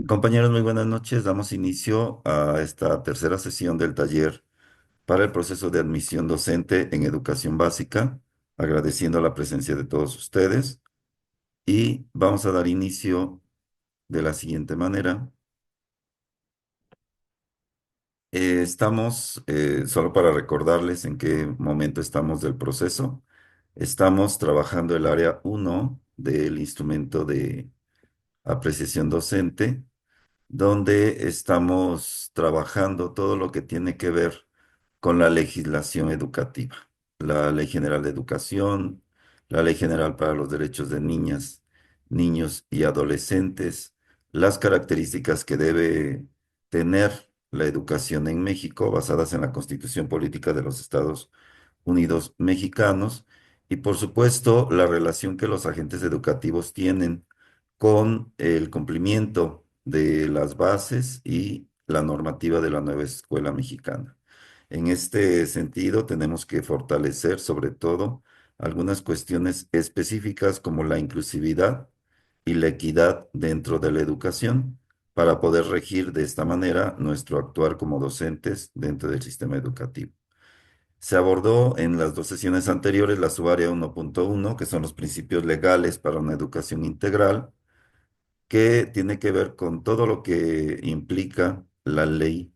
Compañeros, muy buenas noches. Damos inicio a esta tercera sesión del taller para el proceso de admisión docente en educación básica, agradeciendo la presencia de todos ustedes y vamos a dar inicio de la siguiente manera. Solo para recordarles en qué momento estamos del proceso, estamos trabajando el área uno del instrumento de apreciación docente donde estamos trabajando todo lo que tiene que ver con la legislación educativa, la Ley General de Educación, la Ley General para los Derechos de Niñas, Niños y Adolescentes, las características que debe tener la educación en México basadas en la Constitución Política de los Estados Unidos Mexicanos y por supuesto la relación que los agentes educativos tienen con el cumplimiento de las bases y la normativa de la nueva escuela mexicana. En este sentido, tenemos que fortalecer sobre todo algunas cuestiones específicas como la inclusividad y la equidad dentro de la educación para poder regir de esta manera nuestro actuar como docentes dentro del sistema educativo. Se abordó en las dos sesiones anteriores la subárea 1.1, que son los principios legales para una educación integral, que tiene que ver con todo lo que implica la ley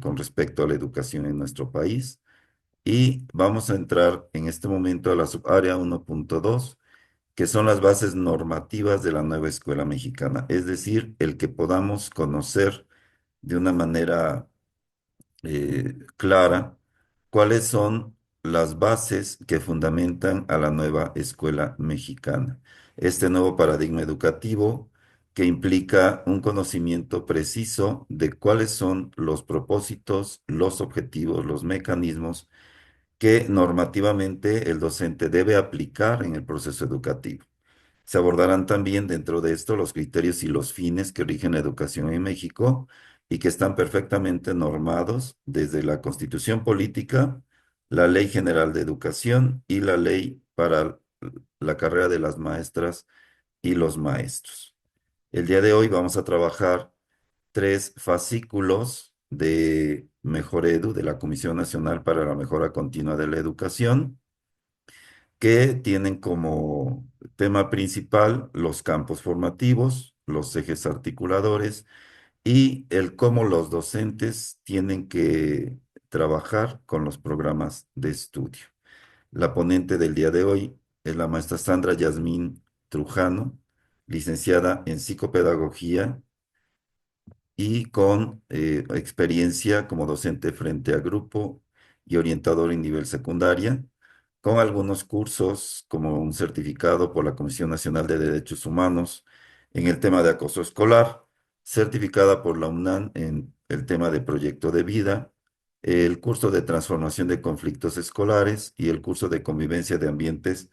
con respecto a la educación en nuestro país. Y vamos a entrar en este momento a la subárea 1.2, que son las bases normativas de la nueva escuela mexicana, es decir, el que podamos conocer de una manera clara cuáles son las bases que fundamentan a la nueva escuela mexicana. Este nuevo paradigma educativo que implica un conocimiento preciso de cuáles son los propósitos, los objetivos, los mecanismos que normativamente el docente debe aplicar en el proceso educativo. Se abordarán también dentro de esto los criterios y los fines que rigen la educación en México y que están perfectamente normados desde la Constitución Política, la Ley General de Educación y la Ley para la carrera de las maestras y los maestros. El día de hoy vamos a trabajar tres fascículos de Mejor Edu, de la Comisión Nacional para la Mejora Continua de la Educación, que tienen como tema principal los campos formativos, los ejes articuladores y el cómo los docentes tienen que trabajar con los programas de estudio. La ponente del día de hoy es la maestra Sandra Yasmín Trujano, licenciada en psicopedagogía y con experiencia como docente frente a grupo y orientador en nivel secundaria, con algunos cursos como un certificado por la Comisión Nacional de Derechos Humanos en el tema de acoso escolar, certificada por la UNAM en el tema de proyecto de vida, el curso de transformación de conflictos escolares y el curso de convivencia de ambientes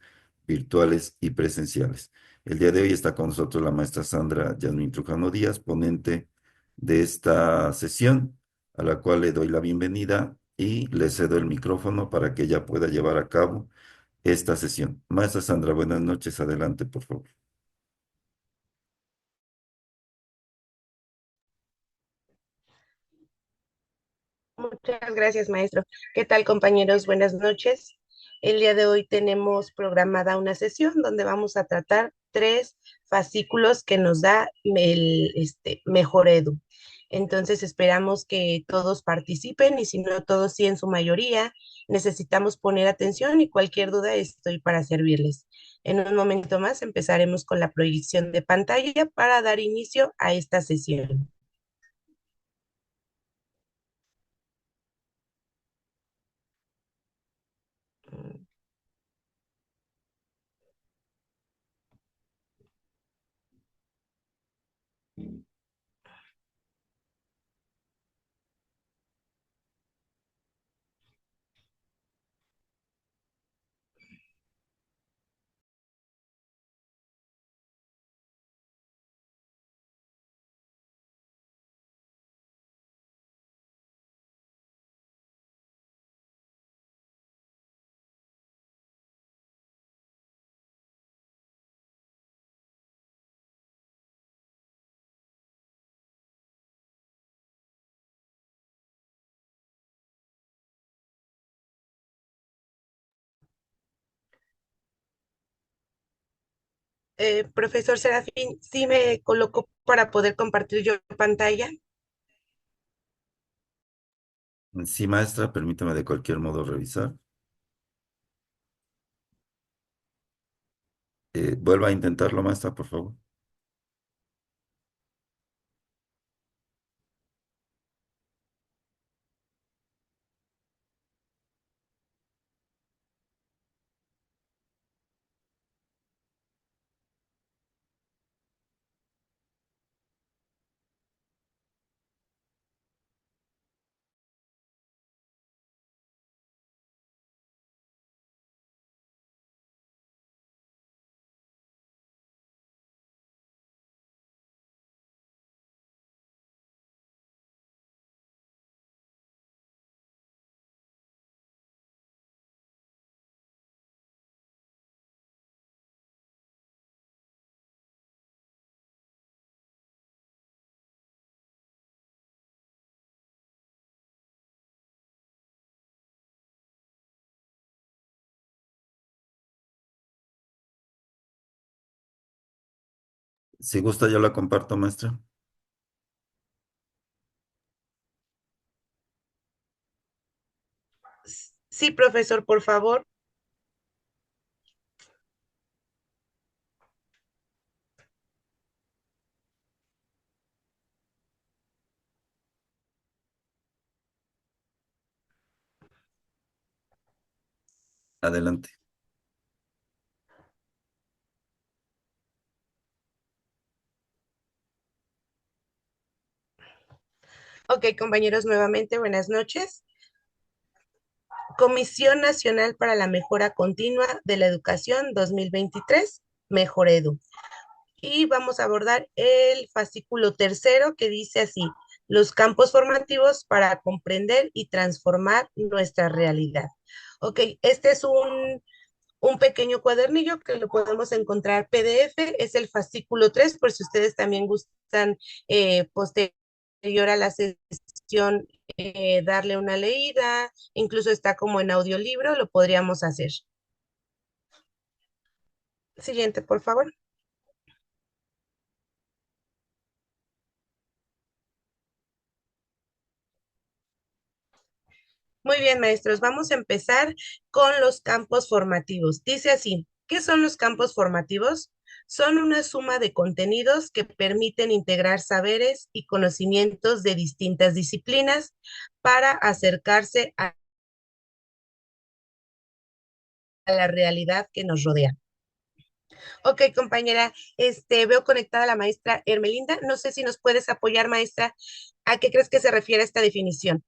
virtuales y presenciales. El día de hoy está con nosotros la maestra Sandra Yasmín Trujano Díaz, ponente de esta sesión, a la cual le doy la bienvenida y le cedo el micrófono para que ella pueda llevar a cabo esta sesión. Maestra Sandra, buenas noches. Adelante, por favor. Muchas gracias, maestro. ¿Qué tal, compañeros? Buenas noches. El día de hoy tenemos programada una sesión donde vamos a tratar tres fascículos que nos da el Mejor Edu. Entonces esperamos que todos participen y si no todos, sí en su mayoría. Necesitamos poner atención y cualquier duda estoy para servirles. En un momento más empezaremos con la proyección de pantalla para dar inicio a esta sesión. Profesor Serafín, ¿sí me colocó para poder compartir yo pantalla? Sí, maestra, permítame de cualquier modo revisar. Vuelva a intentarlo, maestra, por favor. Si gusta, yo la comparto, maestra. Sí, profesor, por favor. Adelante. Ok, compañeros, nuevamente, buenas noches. Comisión Nacional para la Mejora Continua de la Educación 2023, Mejor Edu. Y vamos a abordar el fascículo tercero que dice así, los campos formativos para comprender y transformar nuestra realidad. Ok, este es un pequeño cuadernillo que lo podemos encontrar PDF, es el fascículo 3 por si ustedes también gustan posterior a la sesión darle una leída, incluso está como en audiolibro, lo podríamos hacer. Siguiente, por favor. Muy bien, maestros, vamos a empezar con los campos formativos. Dice así, ¿qué son los campos formativos? Son una suma de contenidos que permiten integrar saberes y conocimientos de distintas disciplinas para acercarse a la realidad que nos rodea. Ok, compañera, veo conectada a la maestra Hermelinda. No sé si nos puedes apoyar, maestra. ¿A qué crees que se refiere esta definición?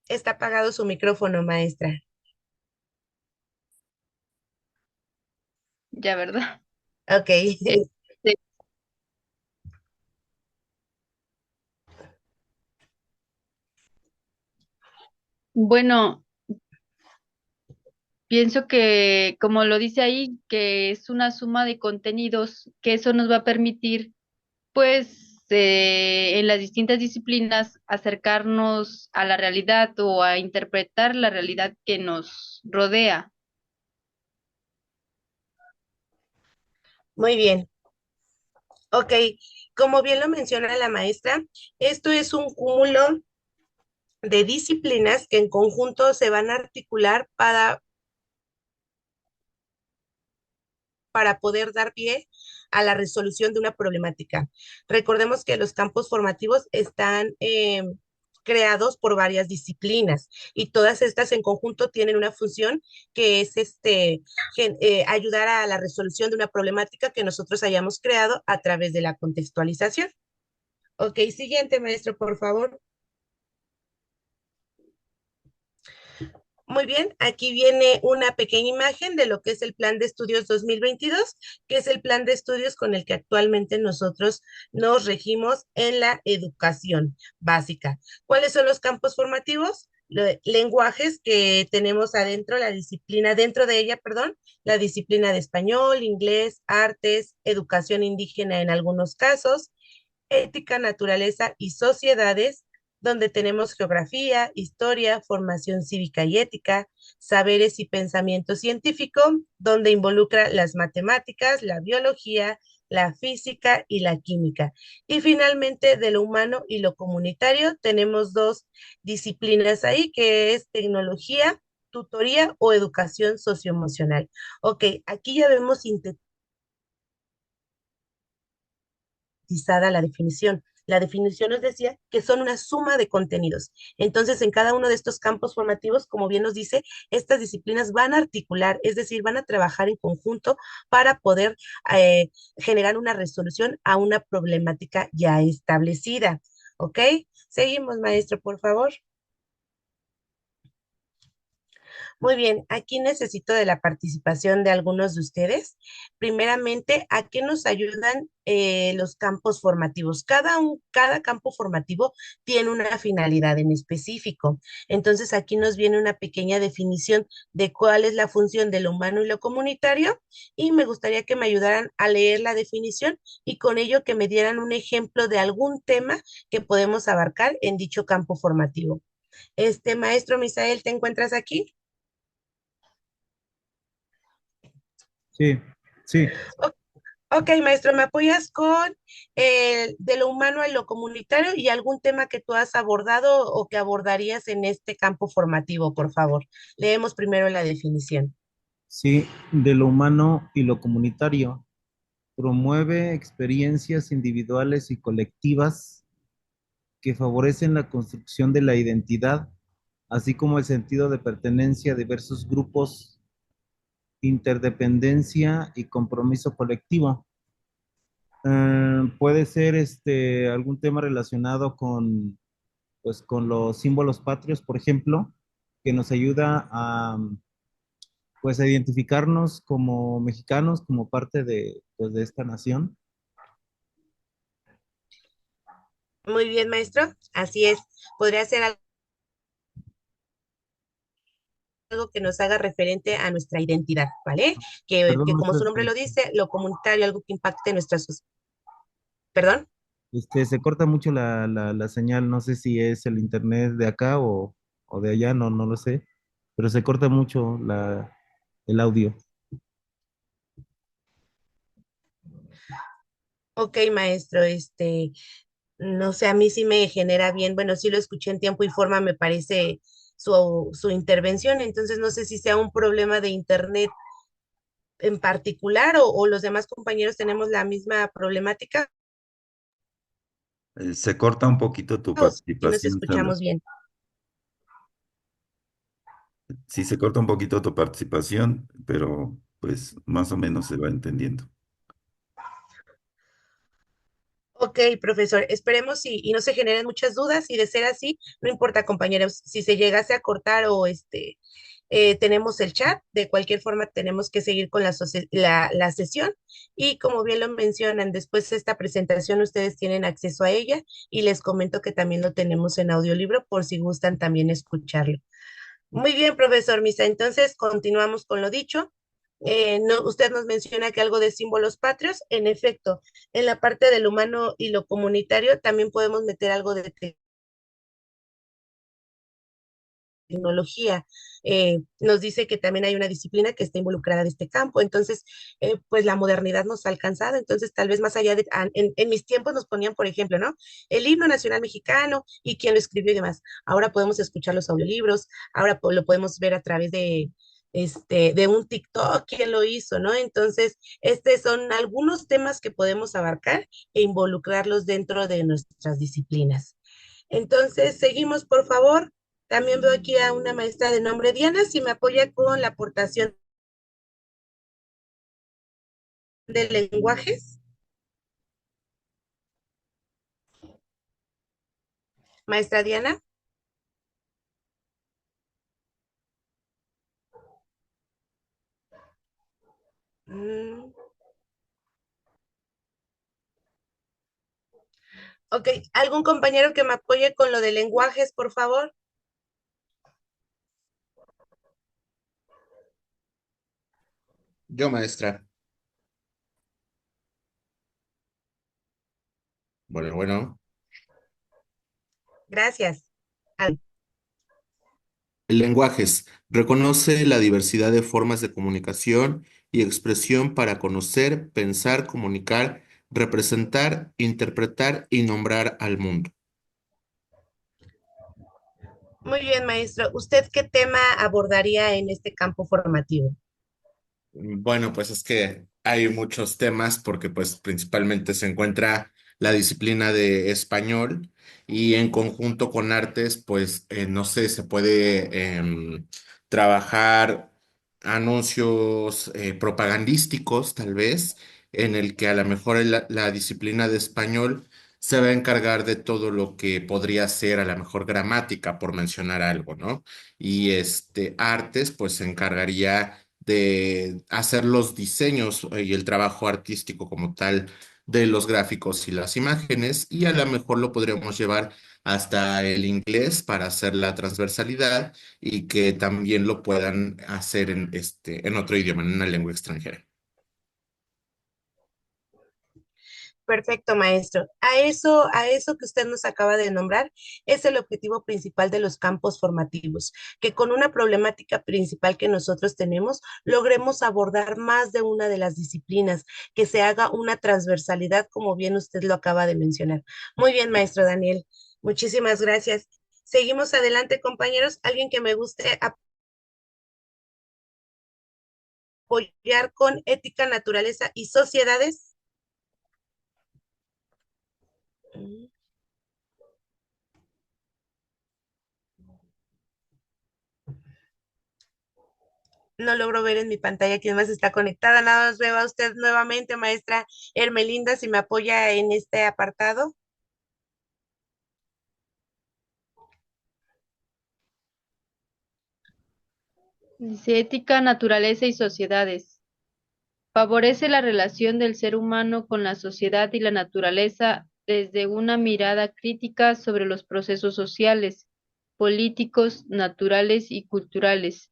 Está apagado su micrófono, maestra. Ya, ¿verdad? Ok. Este, bueno, pienso que, como lo dice ahí, que es una suma de contenidos, que eso nos va a permitir, pues, en las distintas disciplinas, acercarnos a la realidad o a interpretar la realidad que nos rodea. Muy bien. Ok, como bien lo menciona la maestra, esto es un cúmulo de disciplinas que en conjunto se van a articular para poder dar pie a la resolución de una problemática. Recordemos que los campos formativos están creados por varias disciplinas y todas estas en conjunto tienen una función que es ayudar a la resolución de una problemática que nosotros hayamos creado a través de la contextualización. Ok, siguiente, maestro, por favor. Muy bien, aquí viene una pequeña imagen de lo que es el Plan de Estudios 2022, que es el plan de estudios con el que actualmente nosotros nos regimos en la educación básica. ¿Cuáles son los campos formativos? Lenguajes que tenemos adentro, la disciplina, dentro de ella, perdón, la disciplina de español, inglés, artes, educación indígena en algunos casos, ética, naturaleza y sociedades, donde tenemos geografía, historia, formación cívica y ética, saberes y pensamiento científico, donde involucra las matemáticas, la biología, la física y la química. Y finalmente, de lo humano y lo comunitario, tenemos dos disciplinas ahí, que es tecnología, tutoría o educación socioemocional. Ok, aquí ya vemos la definición. La definición nos decía que son una suma de contenidos. Entonces, en cada uno de estos campos formativos, como bien nos dice, estas disciplinas van a articular, es decir, van a trabajar en conjunto para poder eh, generar una resolución a una problemática ya establecida. ¿Ok? Seguimos, maestro, por favor. Muy bien, aquí necesito de la participación de algunos de ustedes. Primeramente, ¿a qué nos ayudan los campos formativos? Cada campo formativo tiene una finalidad en específico. Entonces, aquí nos viene una pequeña definición de cuál es la función de lo humano y lo comunitario, y me gustaría que me ayudaran a leer la definición y con ello que me dieran un ejemplo de algún tema que podemos abarcar en dicho campo formativo. Maestro Misael, ¿te encuentras aquí? Sí, sí, O- Ok, maestro, ¿me apoyas con de lo humano a lo comunitario y algún tema que tú has abordado o que abordarías en este campo formativo, por favor? Leemos primero la definición. sí, de lo humano y lo comunitario. Promueve experiencias individuales y colectivas que favorecen la construcción de la identidad, así como el sentido de pertenencia a diversos grupos, interdependencia y compromiso colectivo. Puede ser algún tema relacionado con, pues, con los símbolos patrios, por ejemplo, que nos ayuda a, pues, a identificarnos como mexicanos, como parte de, pues, de esta nación. Muy bien, maestro. Así es. Podría ser algo que nos haga referente a nuestra identidad, ¿vale? Perdón, Que como maestra, su nombre lo dice, lo comunitario, algo que impacte nuestra sociedad. ¿Perdón? se corta mucho la señal, no sé si es el internet de acá o de allá, no, no lo sé, pero se corta mucho el audio. Ok, maestro, no sé, a mí sí me genera bien, bueno, sí lo escuché en tiempo y forma, me parece su intervención, entonces no sé si sea un problema de internet en particular o los demás compañeros tenemos la misma problemática Se corta un poquito tu o si nos participación, Sandra. escuchamos bien. Sí, se corta un poquito tu participación, pero pues más o menos se va entendiendo. Ok, profesor, esperemos y no se generen muchas dudas y de ser así, no importa, compañeros, si se llegase a cortar o tenemos el chat, de cualquier forma tenemos que seguir con la sesión y como bien lo mencionan, después de esta presentación ustedes tienen acceso a ella y les comento que también lo tenemos en audiolibro por si gustan también escucharlo. Muy bien, profesor Misa. Entonces, continuamos con lo dicho. Usted nos menciona que algo de símbolos patrios. En efecto, en la parte del humano y lo comunitario también podemos meter algo de tecnología. Nos dice que también hay una disciplina que está involucrada en este campo. Entonces, pues la modernidad nos ha alcanzado. Entonces, tal vez más allá en mis tiempos nos ponían, por ejemplo, ¿no? El himno nacional mexicano y quién lo escribió y demás. Ahora podemos escuchar los audiolibros, ahora lo podemos ver a través de un TikTok, quién lo hizo, ¿no? Entonces, estos son algunos temas que podemos abarcar e involucrarlos dentro de nuestras disciplinas. Entonces, seguimos, por favor. También veo aquí a una maestra de nombre Diana, si me apoya con la aportación de lenguajes. Maestra Diana. Mm, ok, ¿algún compañero que me apoye con lo de lenguajes, por favor? Yo, maestra. Bueno, bueno. Gracias. Al- Lenguajes. Reconoce la diversidad de formas de comunicación y expresión para conocer, pensar, comunicar, representar, interpretar y nombrar al mundo. Muy bien, maestro. ¿Usted qué tema abordaría en este campo formativo? Bueno, pues es que hay muchos temas porque pues principalmente se encuentra la disciplina de español y en conjunto con artes, pues no sé, se puede trabajar anuncios propagandísticos tal vez, en el que a lo mejor la disciplina de español se va a encargar de todo lo que podría ser a lo mejor gramática, por mencionar algo, ¿no? Y artes, pues se encargaría de hacer los diseños y el trabajo artístico como tal de los gráficos y las imágenes, y a lo mejor lo podríamos llevar hasta el inglés para hacer la transversalidad y que también lo puedan hacer en otro idioma, en una lengua extranjera. Perfecto, maestro. A eso que usted nos acaba de nombrar, es el objetivo principal de los campos formativos, que con una problemática principal que nosotros tenemos, logremos abordar más de una de las disciplinas, que se haga una transversalidad, como bien usted lo acaba de mencionar. Muy bien, maestro Daniel. Muchísimas gracias. Seguimos adelante, compañeros. Alguien que me guste apoyar con ética, naturaleza y sociedades. No logro ver en mi pantalla quién más está conectada. Nada más veo a usted nuevamente, maestra Hermelinda, si me apoya en este apartado. Dice ética, naturaleza y sociedades. Favorece la relación del ser humano con la sociedad y la naturaleza desde una mirada crítica sobre los procesos sociales, políticos, naturales y culturales.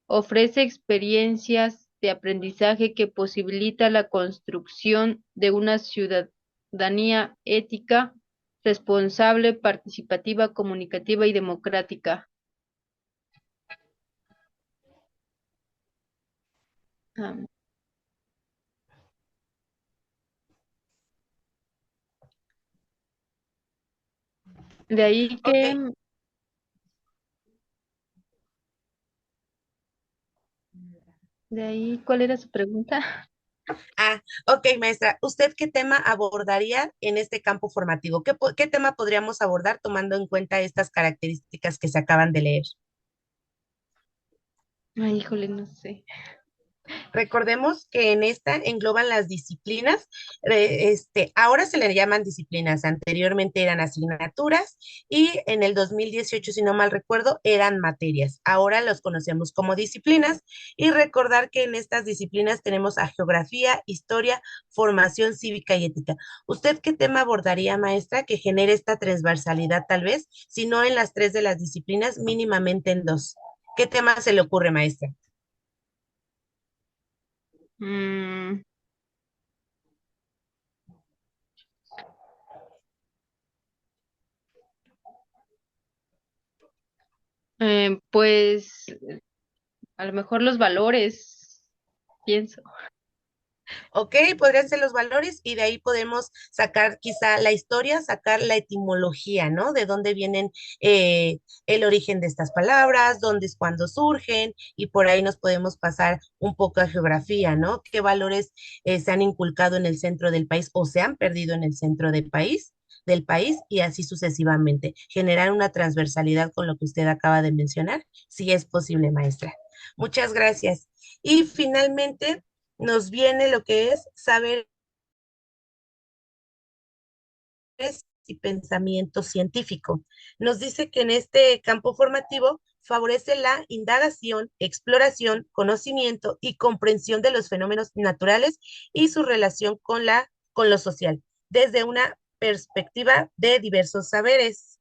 Ofrece experiencias de aprendizaje que posibilita la construcción de una ciudadanía ética, responsable, participativa, comunicativa y democrática. Ah, De ahí Ok, que, de ahí, ¿cuál era su pregunta? ok, maestra. ¿Usted qué tema abordaría en este campo formativo? ¿Qué tema podríamos abordar tomando en cuenta estas características que se acaban de leer? Ay, híjole, no sé. Recordemos que en esta engloban las disciplinas, ahora se le llaman disciplinas, anteriormente eran asignaturas y en el 2018, si no mal recuerdo, eran materias. Ahora los conocemos como disciplinas y recordar que en estas disciplinas tenemos a geografía, historia, formación cívica y ética. ¿Usted qué tema abordaría, maestra, que genere esta transversalidad tal vez, si no en las tres de las disciplinas, mínimamente en dos? ¿Qué tema se le ocurre, maestra? Mm, pues a lo mejor los valores, pienso. Ok, podrían ser los valores y de ahí podemos sacar quizá la historia, sacar la etimología, ¿no? De dónde vienen el origen de estas palabras, dónde es cuando surgen y por ahí nos podemos pasar un poco a geografía, ¿no? ¿Qué valores se han inculcado en el centro del país o se han perdido en el centro del país y así sucesivamente? Generar una transversalidad con lo que usted acaba de mencionar, si es posible, maestra. Muchas gracias. Y finalmente nos viene lo que es saberes y pensamiento científico. Nos dice que en este campo formativo favorece la indagación, exploración, conocimiento y comprensión de los fenómenos naturales y su relación con lo social, desde una perspectiva de diversos saberes.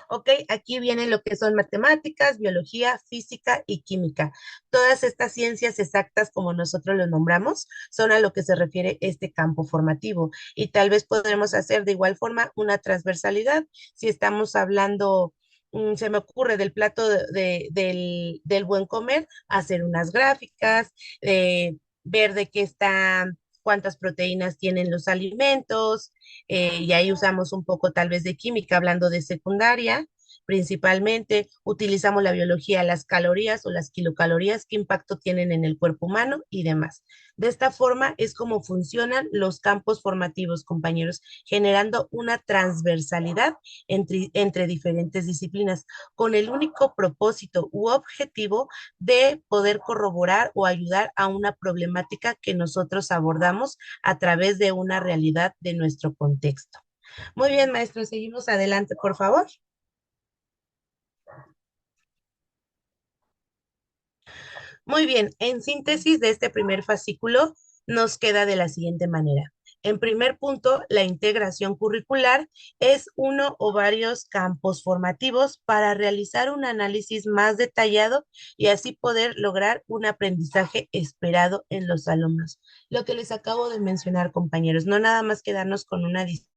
Ok, aquí viene lo que son matemáticas, biología, física y química. Todas estas ciencias exactas, como nosotros lo nombramos, son a lo que se refiere este campo formativo. Y tal vez podremos hacer de igual forma una transversalidad. Si estamos hablando, se me ocurre del plato del buen comer, hacer unas gráficas, ver de qué están, cuántas proteínas tienen los alimentos, y ahí usamos un poco tal vez de química, hablando de secundaria. Principalmente utilizamos la biología, las calorías o las kilocalorías, qué impacto tienen en el cuerpo humano y demás. De esta forma es como funcionan los campos formativos, compañeros, generando una transversalidad entre diferentes disciplinas, con el único propósito u objetivo de poder corroborar o ayudar a una problemática que nosotros abordamos a través de una realidad de nuestro contexto. Muy bien, maestro, seguimos adelante, por favor. Muy bien, en síntesis de este primer fascículo nos queda de la siguiente manera. En primer punto, la integración curricular es uno o varios campos formativos para realizar un análisis más detallado y así poder lograr un aprendizaje esperado en los alumnos. Lo que les acabo de mencionar, compañeros, no nada más quedarnos con una disciplina,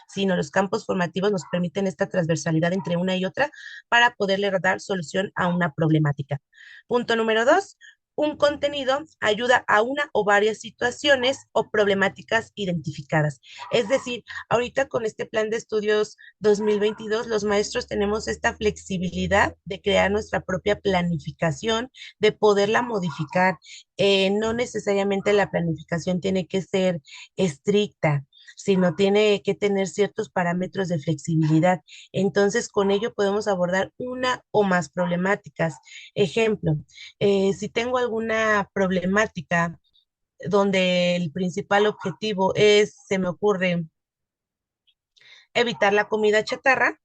sino los campos formativos nos permiten esta transversalidad entre una y otra para poderle dar solución a una problemática. Punto número dos, un contenido ayuda a una o varias situaciones o problemáticas identificadas. Es decir, ahorita con este plan de estudios 2022, los maestros tenemos esta flexibilidad de crear nuestra propia planificación, de poderla modificar. No necesariamente la planificación tiene que ser estricta, sino tiene que tener ciertos parámetros de flexibilidad. Entonces, con ello podemos abordar una o más problemáticas. Ejemplo, si tengo alguna problemática donde el principal objetivo es, se me ocurre, evitar la comida chatarra,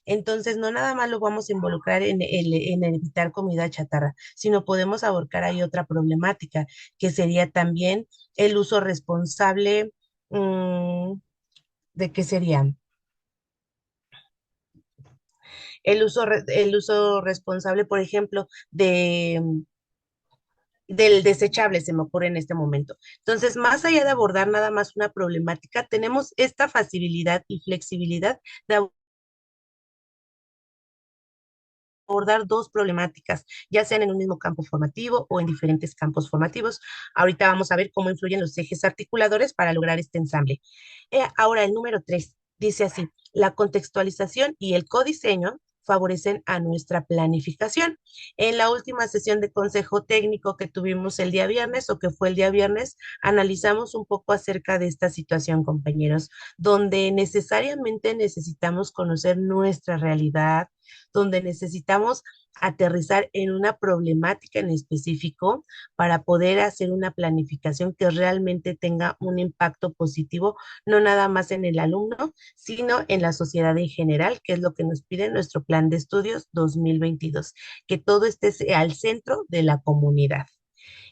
entonces no nada más lo vamos a involucrar en evitar comida chatarra, sino podemos abordar ahí otra problemática, que sería también el uso responsable. ¿De qué sería? El uso responsable, por ejemplo, del desechable, se me ocurre en este momento. Entonces, más allá de abordar nada más una problemática, tenemos esta facilidad y flexibilidad de abordar dos problemáticas, ya sean en un mismo campo formativo o en diferentes campos formativos. Ahorita vamos a ver cómo influyen los ejes articuladores para lograr este ensamble. Ahora, el número tres dice así: la contextualización y el codiseño favorecen a nuestra planificación. En la última sesión de consejo técnico que tuvimos el día viernes, o que fue el día viernes, analizamos un poco acerca de esta situación, compañeros, donde necesariamente necesitamos conocer nuestra realidad, donde necesitamos aterrizar en una problemática en específico para poder hacer una planificación que realmente tenga un impacto positivo, no nada más en el alumno, sino en la sociedad en general, que es lo que nos pide nuestro plan de estudios 2022, que todo esté al centro de la comunidad.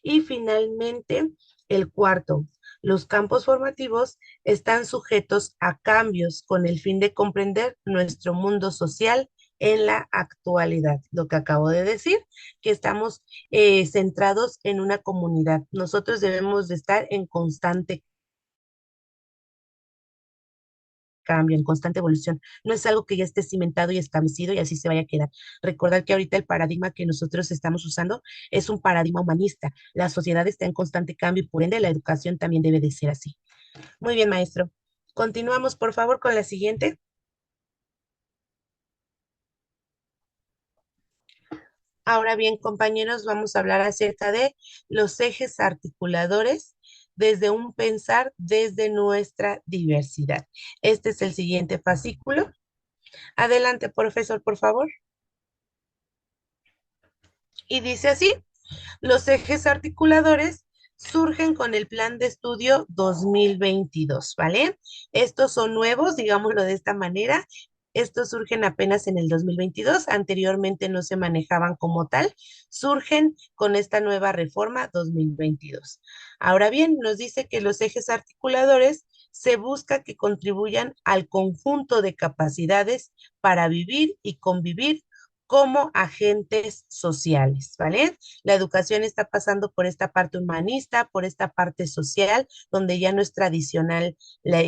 Y finalmente, el cuarto, los campos formativos están sujetos a cambios con el fin de comprender nuestro mundo social en la actualidad. Lo que acabo de decir, que estamos centrados en una comunidad. Nosotros debemos de estar en constante cambio, en constante evolución. No es algo que ya esté cimentado y establecido y así se vaya a quedar. Recordar que ahorita el paradigma que nosotros estamos usando es un paradigma humanista. La sociedad está en constante cambio y por ende la educación también debe de ser así. Muy bien, maestro. Continuamos, por favor, con la siguiente. Ahora bien, compañeros, vamos a hablar acerca de los ejes articuladores desde un pensar desde nuestra diversidad. Este es el siguiente fascículo. Adelante, profesor, por favor. Y dice así: los ejes articuladores surgen con el plan de estudio 2022, ¿vale? Estos son nuevos, digámoslo de esta manera. Estos surgen apenas en el 2022, anteriormente no se manejaban como tal, surgen con esta nueva reforma 2022. Ahora bien, nos dice que los ejes articuladores se busca que contribuyan al conjunto de capacidades para vivir y convivir como agentes sociales, ¿vale? La educación está pasando por esta parte humanista, por esta parte social, donde ya no es tradicional la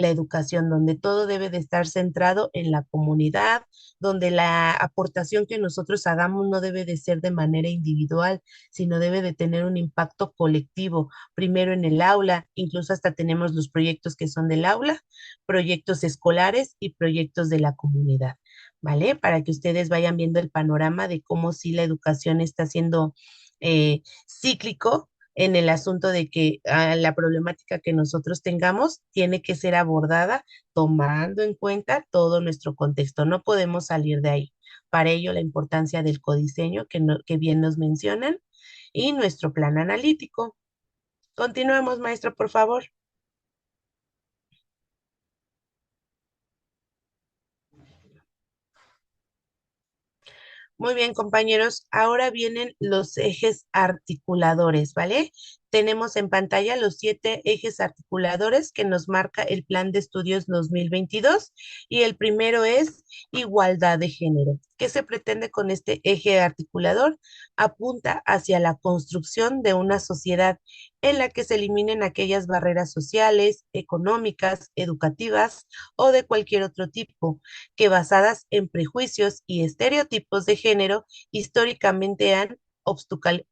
educación, donde todo debe de estar centrado en la comunidad, donde la aportación que nosotros hagamos no debe de ser de manera individual, sino debe de tener un impacto colectivo, primero en el aula, incluso hasta tenemos los proyectos que son del aula, proyectos escolares y proyectos de la comunidad. ¿Vale? Para que ustedes vayan viendo el panorama de cómo sí la educación está siendo cíclico en el asunto de que la problemática que nosotros tengamos tiene que ser abordada tomando en cuenta todo nuestro contexto. No podemos salir de ahí. Para ello, la importancia del codiseño que bien nos mencionan y nuestro plan analítico. Continuemos, maestro, por favor. Muy bien, compañeros. Ahora vienen los ejes articuladores, ¿vale? Tenemos en pantalla los 7 ejes articuladores que nos marca el Plan de Estudios 2022 y el primero es igualdad de género. ¿Qué se pretende con este eje articulador? Apunta hacia la construcción de una sociedad en la que se eliminen aquellas barreras sociales, económicas, educativas o de cualquier otro tipo que basadas en prejuicios y estereotipos de género históricamente han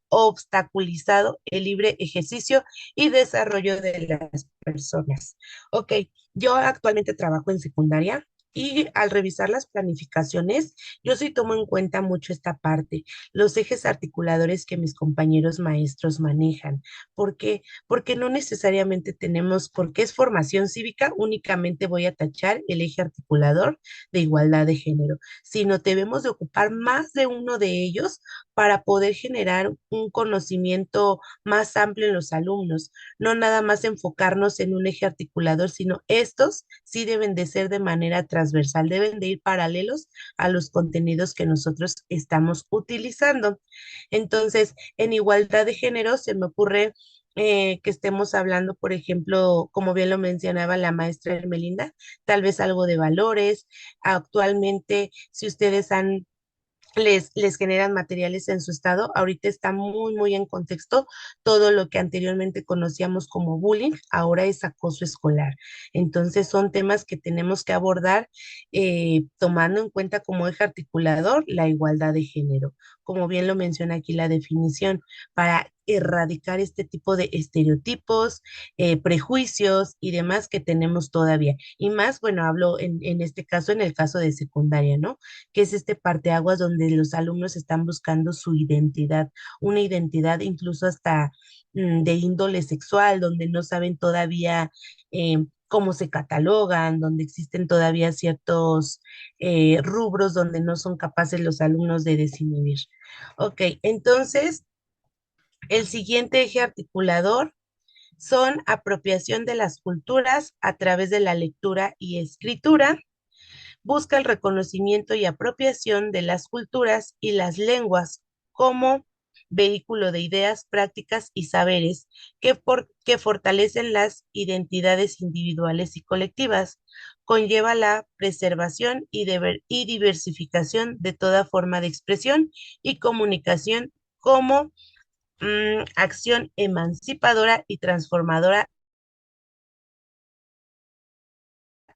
obstaculizado el libre ejercicio y desarrollo de las personas. Ok, yo actualmente trabajo en secundaria. Y al revisar las planificaciones, yo sí tomo en cuenta mucho esta parte, los ejes articuladores que mis compañeros maestros manejan. ¿Por qué? Porque no necesariamente tenemos, porque es formación cívica, únicamente voy a tachar el eje articulador de igualdad de género, sino debemos de ocupar más de uno de ellos para poder generar un conocimiento más amplio en los alumnos, no nada más enfocarnos en un eje articulador, sino estos sí deben de ser de manera transversal, deben de ir paralelos a los contenidos que nosotros estamos utilizando. Entonces, en igualdad de género se me ocurre que estemos hablando, por ejemplo, como bien lo mencionaba la maestra Hermelinda, tal vez algo de valores. Actualmente, si ustedes les generan materiales en su estado. Ahorita está muy, muy en contexto todo lo que anteriormente conocíamos como bullying, ahora es acoso escolar. Entonces son temas que tenemos que abordar tomando en cuenta como eje articulador la igualdad de género. Como bien lo menciona aquí la definición, para erradicar este tipo de estereotipos, prejuicios y demás que tenemos todavía. Y más, bueno, hablo en este caso, en el caso de secundaria, ¿no? Que es este parteaguas donde los alumnos están buscando su identidad, una identidad incluso hasta de índole sexual, donde no saben todavía cómo se catalogan, donde existen todavía ciertos rubros donde no son capaces los alumnos de distinguir. Ok, entonces el siguiente eje articulador son apropiación de las culturas a través de la lectura y escritura, busca el reconocimiento y apropiación de las culturas y las lenguas como vehículo de ideas, prácticas y saberes que fortalecen las identidades individuales y colectivas. Conlleva la preservación y diversificación de toda forma de expresión y comunicación como acción emancipadora y transformadora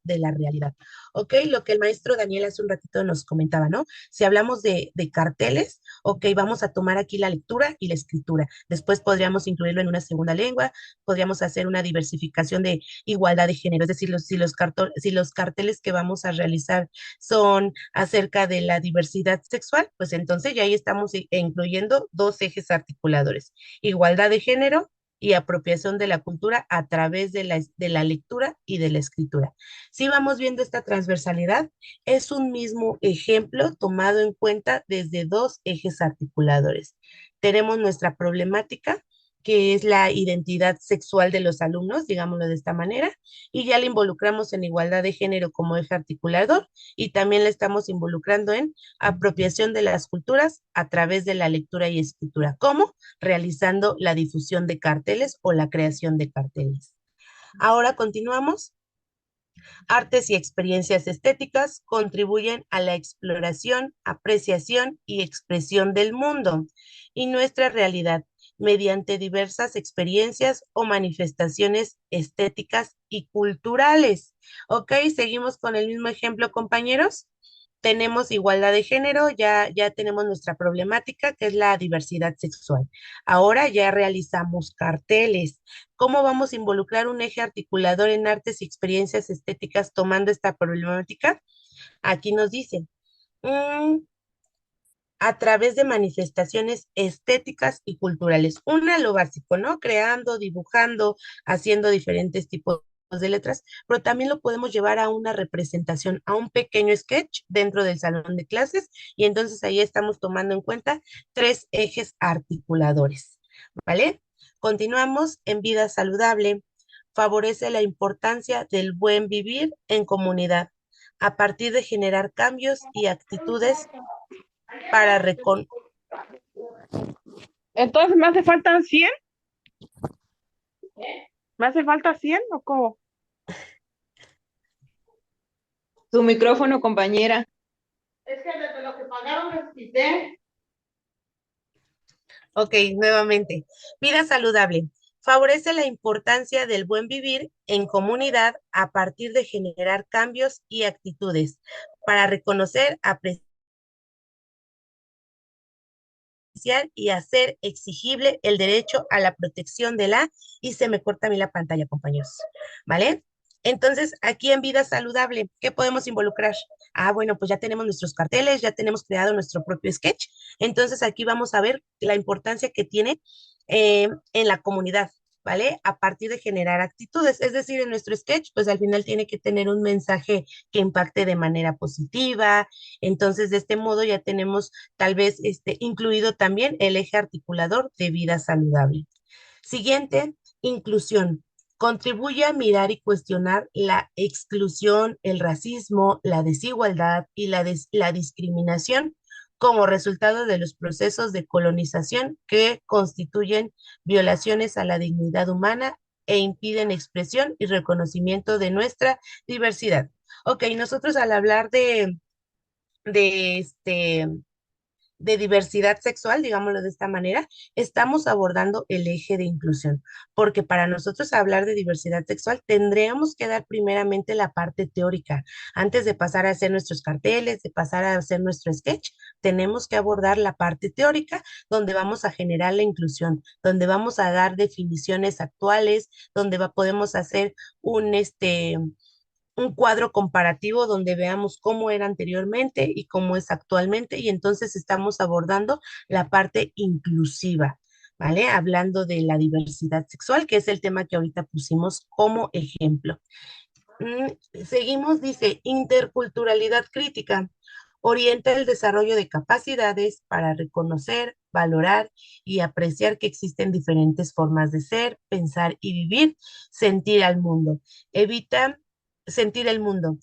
de la realidad. Ok, lo que el maestro Daniel hace un ratito nos comentaba, ¿no? Si hablamos de carteles, ok, vamos a tomar aquí la lectura y la escritura. Después podríamos incluirlo en una segunda lengua, podríamos hacer una diversificación de igualdad de género, es decir, si los carteles que vamos a realizar son acerca de la diversidad sexual, pues entonces ya ahí estamos incluyendo dos ejes articuladores, igualdad de género y apropiación de la cultura a través de la lectura y de la escritura. Si vamos viendo esta transversalidad, es un mismo ejemplo tomado en cuenta desde dos ejes articuladores. Tenemos nuestra problemática, que es la identidad sexual de los alumnos, digámoslo de esta manera, y ya la involucramos en igualdad de género como eje articulador y también la estamos involucrando en apropiación de las culturas a través de la lectura y escritura. ¿Cómo? Realizando la difusión de carteles o la creación de carteles. Ahora continuamos. Artes y experiencias estéticas contribuyen a la exploración, apreciación y expresión del mundo y nuestra realidad mediante diversas experiencias o manifestaciones estéticas y culturales. Ok, seguimos con el mismo ejemplo, compañeros. Tenemos igualdad de género, ya tenemos nuestra problemática, que es la diversidad sexual. Ahora ya realizamos carteles. ¿Cómo vamos a involucrar un eje articulador en artes y experiencias estéticas tomando esta problemática? Aquí nos dice, mm, a través de manifestaciones estéticas y culturales. Una, lo básico, ¿no? Creando, dibujando, haciendo diferentes tipos de letras, pero también lo podemos llevar a una representación, a un pequeño sketch dentro del salón de clases, y entonces ahí estamos tomando en cuenta tres ejes articuladores, ¿vale? Continuamos en vida saludable. Favorece la importancia del buen vivir en comunidad a partir de generar cambios y actitudes para recon... Entonces, ¿me hace falta 100? ¿Me hace falta 100 o cómo? Su micrófono, compañera. Es que desde lo que pagaron les quité. Ok, nuevamente. Vida saludable. Favorece la importancia del buen vivir en comunidad a partir de generar cambios y actitudes para reconocer, apreciar y hacer exigible el derecho a la protección de la, y se me corta a mí la pantalla, compañeros, ¿vale? Entonces, aquí en vida saludable, ¿qué podemos involucrar? Ah, bueno, pues ya tenemos nuestros carteles, ya tenemos creado nuestro propio sketch. Entonces, aquí vamos a ver la importancia que tiene en la comunidad, ¿vale? A partir de generar actitudes. Es decir, en nuestro sketch, pues al final tiene que tener un mensaje que impacte de manera positiva. Entonces, de este modo ya tenemos tal vez incluido también el eje articulador de vida saludable. Siguiente, inclusión. Contribuye a mirar y cuestionar la exclusión, el racismo, la desigualdad y la discriminación como resultado de los procesos de colonización que constituyen violaciones a la dignidad humana e impiden expresión y reconocimiento de nuestra diversidad. Ok, nosotros al hablar de de diversidad sexual, digámoslo de esta manera, estamos abordando el eje de inclusión, porque para nosotros hablar de diversidad sexual tendríamos que dar primeramente la parte teórica. Antes de pasar a hacer nuestros carteles, de pasar a hacer nuestro sketch, tenemos que abordar la parte teórica donde vamos a generar la inclusión, donde vamos a dar definiciones actuales, donde podemos hacer un cuadro comparativo donde veamos cómo era anteriormente y cómo es actualmente, y entonces estamos abordando la parte inclusiva, ¿vale? Hablando de la diversidad sexual, que es el tema que ahorita pusimos como ejemplo. Seguimos, dice, interculturalidad crítica. Orienta el desarrollo de capacidades para reconocer, valorar y apreciar que existen diferentes formas de ser, pensar y vivir, sentir al mundo. Evita sentir el mundo.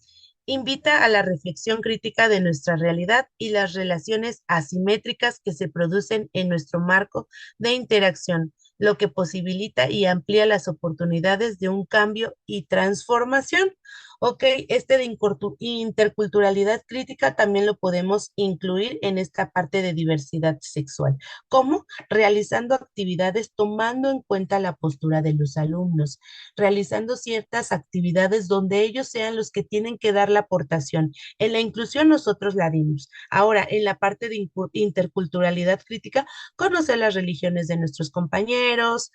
Invita a la reflexión crítica de nuestra realidad y las relaciones asimétricas que se producen en nuestro marco de interacción, lo que posibilita y amplía las oportunidades de un cambio y transformación. Ok, de interculturalidad crítica también lo podemos incluir en esta parte de diversidad sexual. ¿Cómo? Realizando actividades tomando en cuenta la postura de los alumnos, realizando ciertas actividades donde ellos sean los que tienen que dar la aportación. En la inclusión nosotros la dimos. Ahora, en la parte de interculturalidad crítica, conocer las religiones de nuestros compañeros,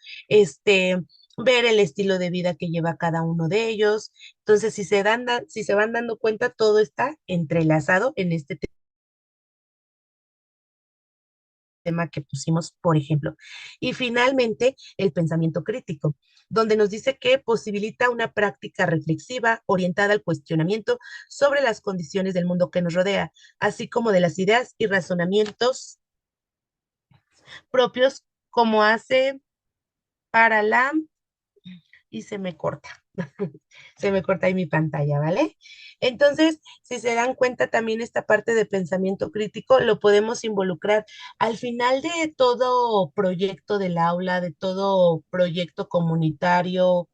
ver el estilo de vida que lleva cada uno de ellos. Entonces, si se van dando cuenta, todo está entrelazado en este tema que pusimos, por ejemplo. Y finalmente, el pensamiento crítico, donde nos dice que posibilita una práctica reflexiva orientada al cuestionamiento sobre las condiciones del mundo que nos rodea, así como de las ideas y razonamientos propios como hace para la y se me corta. Se me corta ahí mi pantalla, ¿vale? Entonces, si se dan cuenta también esta parte de pensamiento crítico, lo podemos involucrar al final de todo proyecto del aula, de todo proyecto comunitario,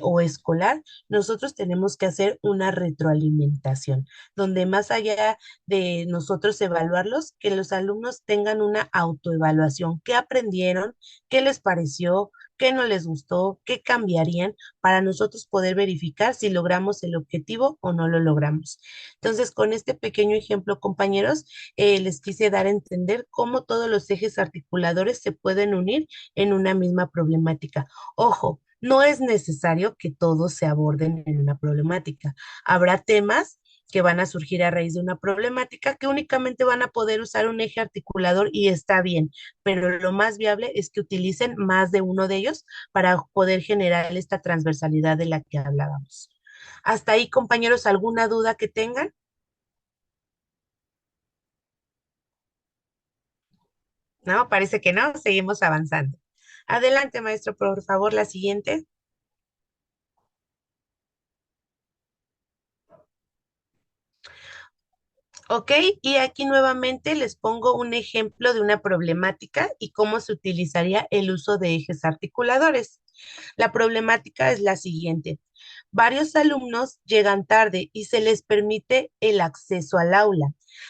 o escolar, nosotros tenemos que hacer una retroalimentación, donde más allá de nosotros evaluarlos, que los alumnos tengan una autoevaluación, qué aprendieron, qué les pareció, qué no les gustó, qué cambiarían para nosotros poder verificar si logramos el objetivo o no lo logramos. Entonces, con este pequeño ejemplo, compañeros, les quise dar a entender cómo todos los ejes articuladores se pueden unir en una misma problemática. Ojo, no es necesario que todos se aborden en una problemática. Habrá temas que van a surgir a raíz de una problemática que únicamente van a poder usar un eje articulador y está bien, pero lo más viable es que utilicen más de uno de ellos para poder generar esta transversalidad de la que hablábamos. Hasta ahí, compañeros, ¿alguna duda que tengan? No, parece que no, seguimos avanzando. Adelante, maestro, por favor, la siguiente. Ok, y aquí nuevamente les pongo un ejemplo de una problemática y cómo se utilizaría el uso de ejes articuladores. La problemática es la siguiente. Varios alumnos llegan tarde y se les permite el acceso al aula,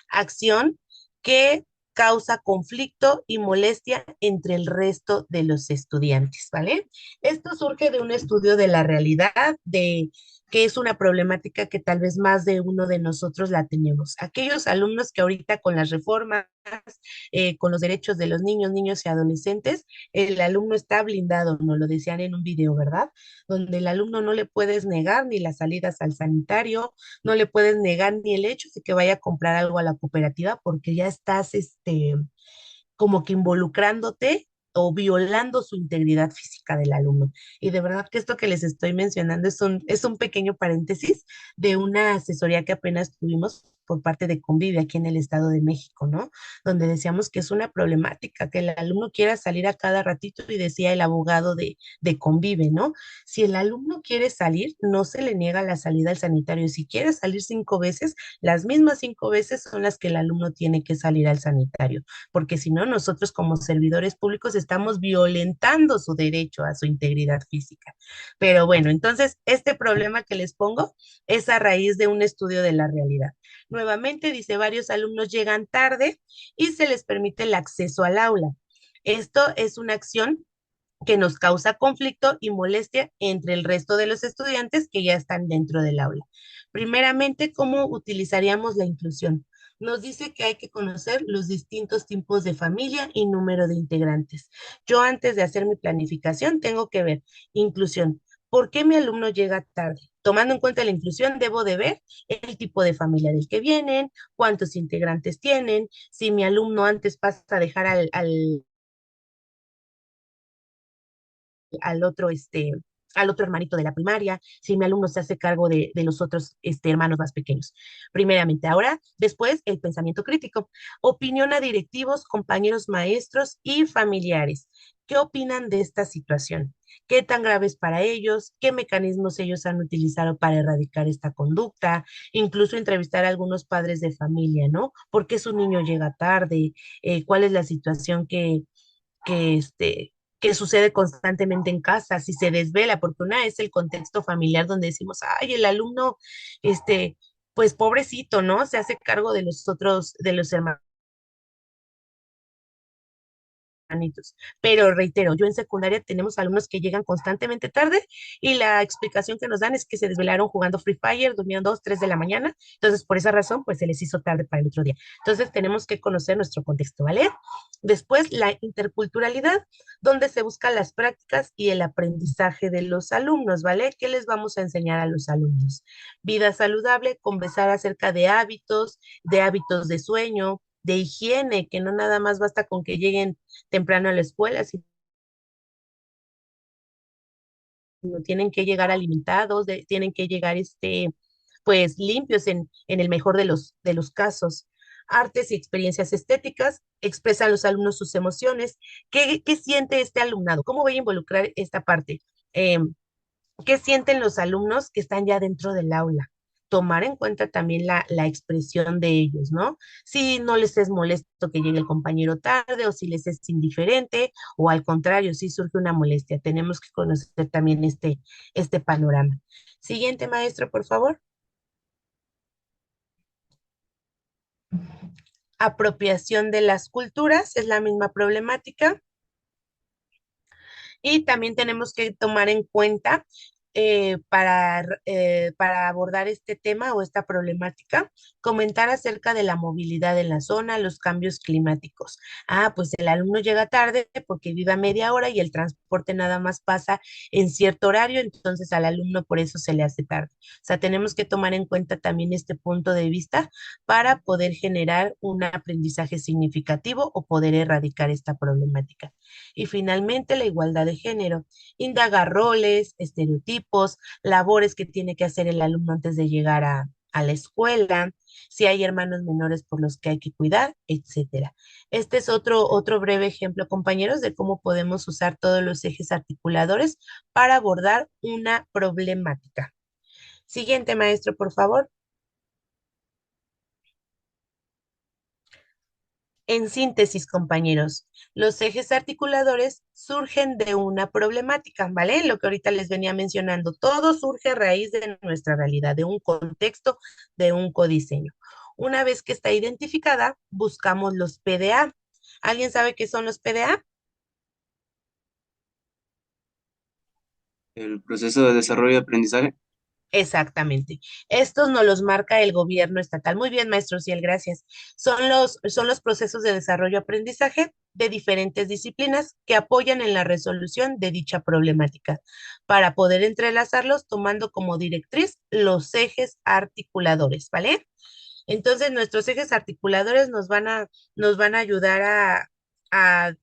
acción que causa conflicto y molestia entre el resto de los estudiantes, ¿vale? Esto surge de un estudio de la realidad, de que es una problemática que tal vez más de uno de nosotros la tenemos. Aquellos alumnos que ahorita con las reformas, con los derechos de los niños, niños y adolescentes, el alumno está blindado, nos lo decían en un video, ¿verdad? Donde el alumno no le puedes negar ni las salidas al sanitario, no le puedes negar ni el hecho de que vaya a comprar algo a la cooperativa porque ya estás, como que involucrándote o violando su integridad física del alumno. Y de verdad que esto que les estoy mencionando es un pequeño paréntesis de una asesoría que apenas tuvimos por parte de Convive aquí en el Estado de México, ¿no? Donde decíamos que es una problemática, que el alumno quiera salir a cada ratito y decía el abogado de Convive, ¿no? Si el alumno quiere salir, no se le niega la salida al sanitario. Si quiere salir 5 veces, las mismas 5 veces son las que el alumno tiene que salir al sanitario porque si no, nosotros como servidores públicos estamos violentando su derecho a su integridad física. Pero bueno, entonces este problema que les pongo es a raíz de un estudio de la realidad. Nuevamente dice, varios alumnos llegan tarde y se les permite el acceso al aula. Esto es una acción que nos causa conflicto y molestia entre el resto de los estudiantes que ya están dentro del aula. Primeramente, ¿cómo utilizaríamos la inclusión? Nos dice que hay que conocer los distintos tipos de familia y número de integrantes. Yo antes de hacer mi planificación tengo que ver inclusión. ¿Por qué mi alumno llega tarde? Tomando en cuenta la inclusión, debo de ver el tipo de familia del que vienen, cuántos integrantes tienen, si mi alumno antes pasa a dejar al otro hermanito de la primaria, si mi alumno se hace cargo de los otros hermanos más pequeños. Primeramente, ahora, después, el pensamiento crítico. Opinión a directivos, compañeros maestros y familiares. ¿Qué opinan de esta situación? ¿Qué tan grave es para ellos? ¿Qué mecanismos ellos han utilizado para erradicar esta conducta? Incluso entrevistar a algunos padres de familia, ¿no? ¿Por qué su niño llega tarde? ¿Cuál es la situación que sucede constantemente en casa, si se desvela, porque una es el contexto familiar donde decimos, ay, el alumno, este, pues pobrecito, ¿no? Se hace cargo de los otros, de los hermanos hermanitos. Pero reitero, yo en secundaria tenemos alumnos que llegan constantemente tarde y la explicación que nos dan es que se desvelaron jugando Free Fire, durmieron 2, 3 de la mañana, entonces por esa razón pues se les hizo tarde para el otro día. Entonces tenemos que conocer nuestro contexto, ¿vale? Después la interculturalidad, donde se buscan las prácticas y el aprendizaje de los alumnos, ¿vale? ¿Qué les vamos a enseñar a los alumnos? Vida saludable, conversar acerca de hábitos de sueño, de higiene, que no nada más basta con que lleguen temprano a la escuela, sino tienen que llegar alimentados, tienen que llegar pues limpios en el mejor de los casos. Artes y experiencias estéticas, expresan los alumnos sus emociones. ¿Qué siente este alumnado? ¿Cómo voy a involucrar esta parte? ¿Qué sienten los alumnos que están ya dentro del aula? tomar en cuenta también la expresión de ellos, ¿no? Si no les es molesto que llegue el compañero tarde o si les es indiferente o al contrario, si surge una molestia. Tenemos que conocer también este panorama. Siguiente maestro, por favor. Apropiación de las culturas, es la misma problemática. Y también tenemos que tomar en cuenta para abordar este tema o esta problemática, comentar acerca de la movilidad en la zona, los cambios climáticos. Pues el alumno llega tarde porque vive a media hora y el transporte nada más pasa en cierto horario, entonces al alumno por eso se le hace tarde. O sea, tenemos que tomar en cuenta también este punto de vista para poder generar un aprendizaje significativo o poder erradicar esta problemática. Y finalmente, la igualdad de género. Indagar roles, estereotipos, labores que tiene que hacer el alumno antes de llegar a la escuela, si hay hermanos menores por los que hay que cuidar, etcétera. Este es otro breve ejemplo, compañeros, de cómo podemos usar todos los ejes articuladores para abordar una problemática. Siguiente, maestro, por favor. En síntesis, compañeros, los ejes articuladores surgen de una problemática, ¿vale? Lo que ahorita les venía mencionando, todo surge a raíz de nuestra realidad, de un contexto, de un codiseño. Una vez que está identificada, buscamos los PDA. ¿Alguien sabe qué son los PDA? El proceso de desarrollo y aprendizaje. Exactamente. Estos nos los marca el gobierno estatal. Muy bien, maestro Ciel, gracias. Son los procesos de desarrollo-aprendizaje de diferentes disciplinas que apoyan en la resolución de dicha problemática para poder entrelazarlos tomando como directriz los ejes articuladores, ¿vale? Entonces, nuestros ejes articuladores nos van a ayudar a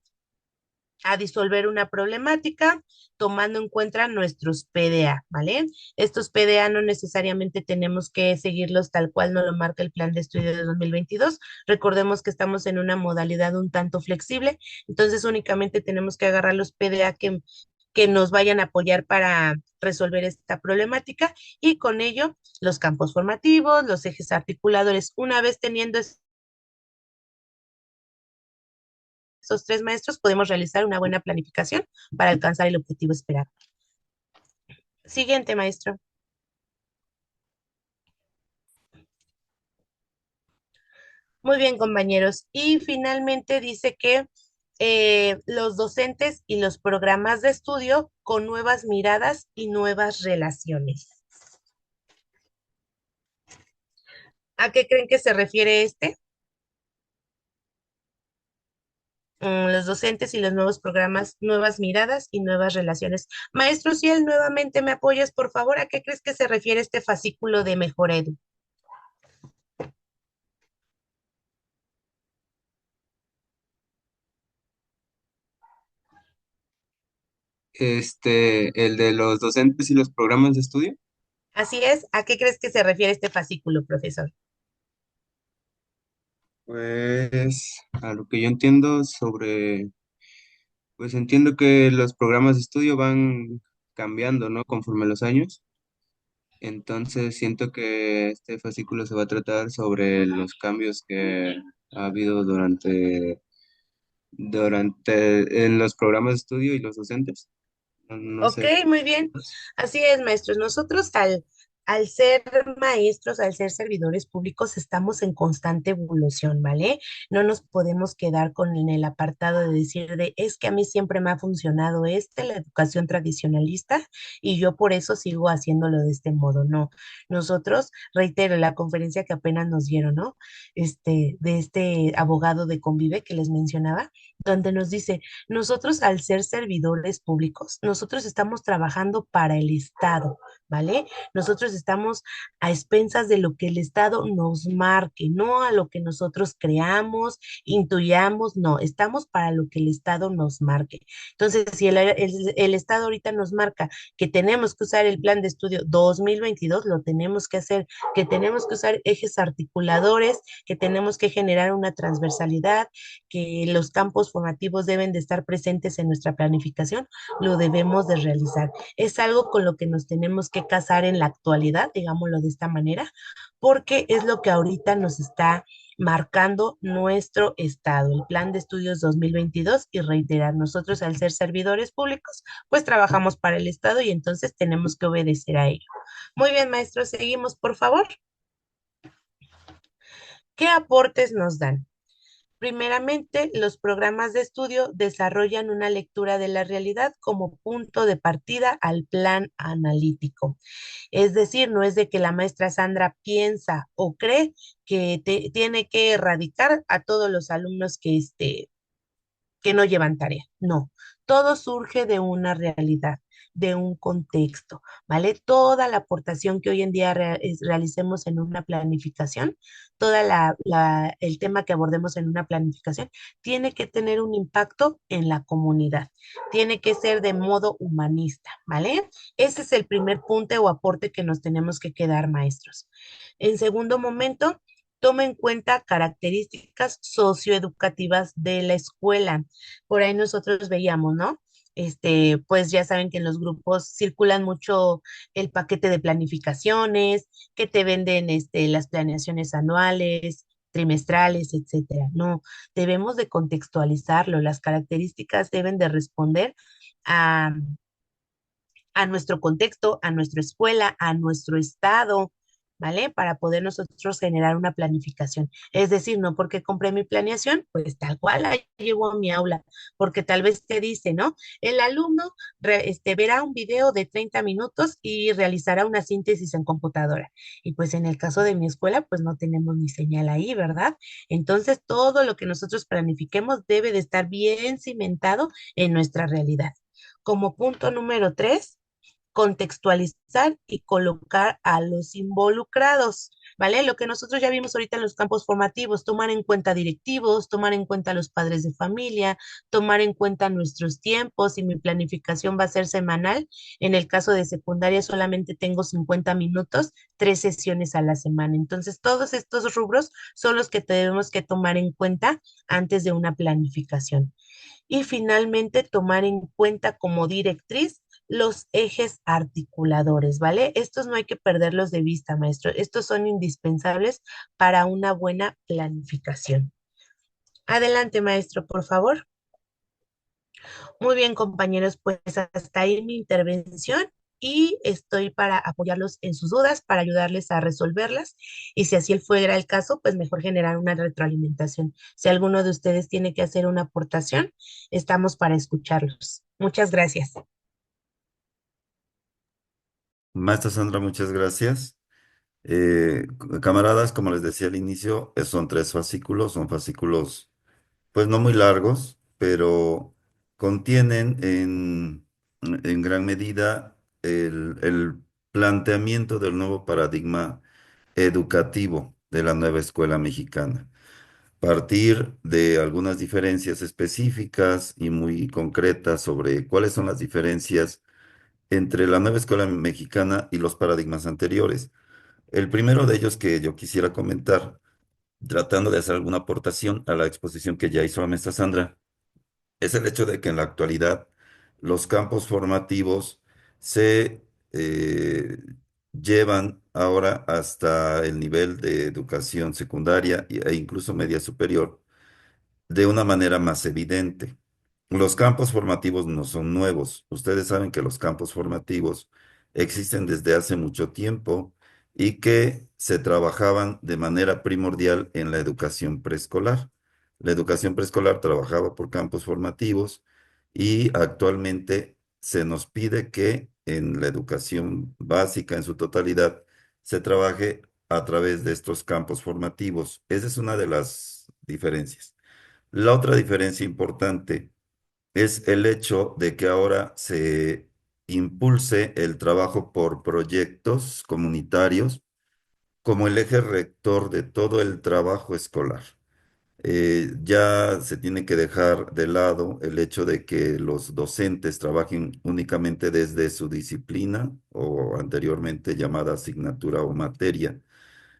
a disolver una problemática tomando en cuenta nuestros PDA, ¿vale? Estos PDA no necesariamente tenemos que seguirlos tal cual nos lo marca el plan de estudio de 2022. Recordemos que estamos en una modalidad un tanto flexible, entonces únicamente tenemos que agarrar los PDA que nos vayan a apoyar para resolver esta problemática y con ello los campos formativos, los ejes articuladores, una vez teniendo estos tres maestros, podemos realizar una buena planificación para alcanzar el objetivo esperado. Siguiente, maestro. Muy bien, compañeros. Y finalmente dice que los docentes y los programas de estudio con nuevas miradas y nuevas relaciones. ¿A qué creen que se refiere este? Los docentes y los nuevos programas, nuevas miradas y nuevas relaciones. Maestro Ciel, nuevamente me apoyas, por favor. ¿A qué crees que se refiere este fascículo de Mejor Edu? El de los docentes y los programas de estudio. Así es. ¿A qué crees que se refiere este fascículo, profesor? Pues a lo que yo entiendo pues entiendo que los programas de estudio van cambiando, ¿no? Conforme los años. Entonces siento que este fascículo se va a tratar sobre los cambios que ha habido en los programas de estudio y los docentes. No, no Ok, sé. muy bien. Así es, maestros. Nosotros al ser maestros, al ser servidores públicos, estamos en constante evolución, ¿vale? No nos podemos quedar con en el apartado de decir es que a mí siempre me ha funcionado la educación tradicionalista, y yo por eso sigo haciéndolo de este modo. No, nosotros, reitero, la conferencia que apenas nos dieron, ¿no? De este abogado de Convive que les mencionaba, donde nos dice, nosotros al ser servidores públicos, nosotros estamos trabajando para el Estado, ¿vale? Nosotros estamos a expensas de lo que el Estado nos marque, no a lo que nosotros creamos, intuyamos, no, estamos para lo que el Estado nos marque. Entonces, si el Estado ahorita nos marca que tenemos que usar el plan de estudio 2022, lo tenemos que hacer, que tenemos que usar ejes articuladores, que tenemos que generar una transversalidad, que los campos formativos deben de estar presentes en nuestra planificación, lo debemos de realizar. Es algo con lo que nos tenemos que que casar en la actualidad, digámoslo de esta manera, porque es lo que ahorita nos está marcando nuestro estado, el Plan de Estudios 2022 y reiterar, nosotros al ser servidores públicos, pues trabajamos para el estado y entonces tenemos que obedecer a ello. Muy bien, maestros, seguimos, por favor. ¿Qué aportes nos dan? Primeramente, los programas de estudio desarrollan una lectura de la realidad como punto de partida al plan analítico. Es decir, no es de que la maestra Sandra piensa o cree que tiene que erradicar a todos los alumnos que no llevan tarea. No, todo surge de una realidad, de un contexto, ¿vale? Toda la aportación que hoy en día realicemos en una planificación, toda el tema que abordemos en una planificación, tiene que tener un impacto en la comunidad, tiene que ser de modo humanista, ¿vale? Ese es el primer punto o aporte que nos tenemos que quedar, maestros. En segundo momento, toma en cuenta características socioeducativas de la escuela. Por ahí nosotros veíamos, ¿no? Pues ya saben que en los grupos circulan mucho el paquete de planificaciones, que te venden las planeaciones anuales, trimestrales, etcétera. No, debemos de contextualizarlo. Las características deben de responder a, a nuestro contexto, a nuestra escuela, a nuestro estado, ¿vale? Para poder nosotros generar una planificación. Es decir, no porque compré mi planeación, pues tal cual la llevo a mi aula, porque tal vez te dice, ¿no? El alumno verá un video de 30 minutos y realizará una síntesis en computadora. Y pues en el caso de mi escuela, pues no tenemos ni señal ahí, ¿verdad? Entonces, todo lo que nosotros planifiquemos debe de estar bien cimentado en nuestra realidad. Como punto número 3, contextualizar y colocar a los involucrados, ¿vale? Lo que nosotros ya vimos ahorita en los campos formativos, tomar en cuenta directivos, tomar en cuenta los padres de familia, tomar en cuenta nuestros tiempos y mi planificación va a ser semanal. En el caso de secundaria solamente tengo 50 minutos, 3 sesiones a la semana. Entonces, todos estos rubros son los que tenemos que tomar en cuenta antes de una planificación. Y finalmente, tomar en cuenta como directriz los ejes articuladores, ¿vale? Estos no hay que perderlos de vista, maestro. Estos son indispensables para una buena planificación. Adelante, maestro, por favor. Muy bien, compañeros, pues hasta ahí mi intervención y estoy para apoyarlos en sus dudas, para ayudarles a resolverlas y si así fuera el caso, pues mejor generar una retroalimentación. Si alguno de ustedes tiene que hacer una aportación, estamos para escucharlos. Muchas gracias. Maestra Sandra, muchas gracias. Camaradas, como les decía al inicio, son 3 fascículos, son fascículos pues no muy largos, pero contienen en gran medida el planteamiento del nuevo paradigma educativo de la nueva escuela mexicana. Partir de algunas diferencias específicas y muy concretas sobre cuáles son las diferencias entre la nueva escuela mexicana y los paradigmas anteriores. El primero de ellos que yo quisiera comentar, tratando de hacer alguna aportación a la exposición que ya hizo la maestra Sandra, es el hecho de que en la actualidad los campos formativos se llevan ahora hasta el nivel de educación secundaria e incluso media superior de una manera más evidente. Los campos formativos no son nuevos. Ustedes saben que los campos formativos existen desde hace mucho tiempo y que se trabajaban de manera primordial en la educación preescolar. La educación preescolar trabajaba por campos formativos y actualmente se nos pide que en la educación básica en su totalidad se trabaje a través de estos campos formativos. Esa es una de las diferencias. La otra diferencia importante es el hecho de que ahora se impulse el trabajo por proyectos comunitarios como el eje rector de todo el trabajo escolar. Ya se tiene que dejar de lado el hecho de que los docentes trabajen únicamente desde su disciplina o anteriormente llamada asignatura o materia,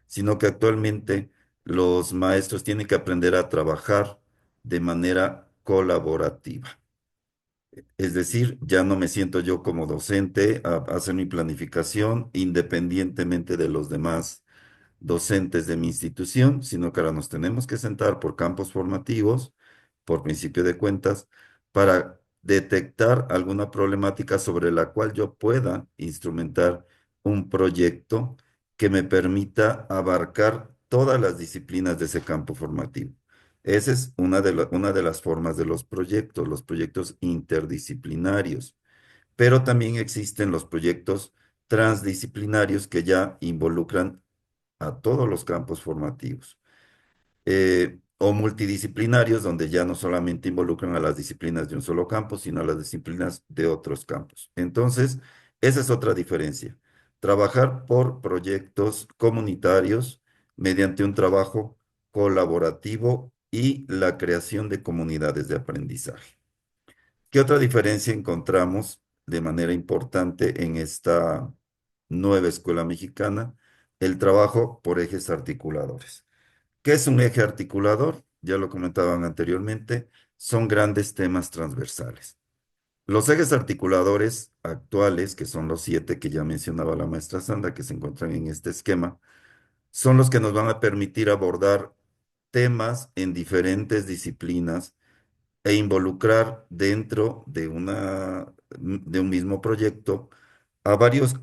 sino que actualmente los maestros tienen que aprender a trabajar de manera colaborativa. Es decir, ya no me siento yo como docente a hacer mi planificación independientemente de los demás docentes de mi institución, sino que ahora nos tenemos que sentar por campos formativos, por principio de cuentas, para detectar alguna problemática sobre la cual yo pueda instrumentar un proyecto que me permita abarcar todas las disciplinas de ese campo formativo. Esa es una de las formas de los proyectos interdisciplinarios, pero también existen los proyectos transdisciplinarios que ya involucran a todos los campos formativos, o multidisciplinarios, donde ya no solamente involucran a las disciplinas de un solo campo, sino a las disciplinas de otros campos. Entonces, esa es otra diferencia. Trabajar por proyectos comunitarios mediante un trabajo colaborativo y la creación de comunidades de aprendizaje. ¿Qué otra diferencia encontramos de manera importante en esta nueva escuela mexicana? El trabajo por ejes articuladores. ¿Qué es un eje articulador? Ya lo comentaban anteriormente, son grandes temas transversales. Los ejes articuladores actuales, que son los 7 que ya mencionaba la maestra Sandra, que se encuentran en este esquema, son los que nos van a permitir abordar temas en diferentes disciplinas e involucrar dentro de un mismo proyecto a varias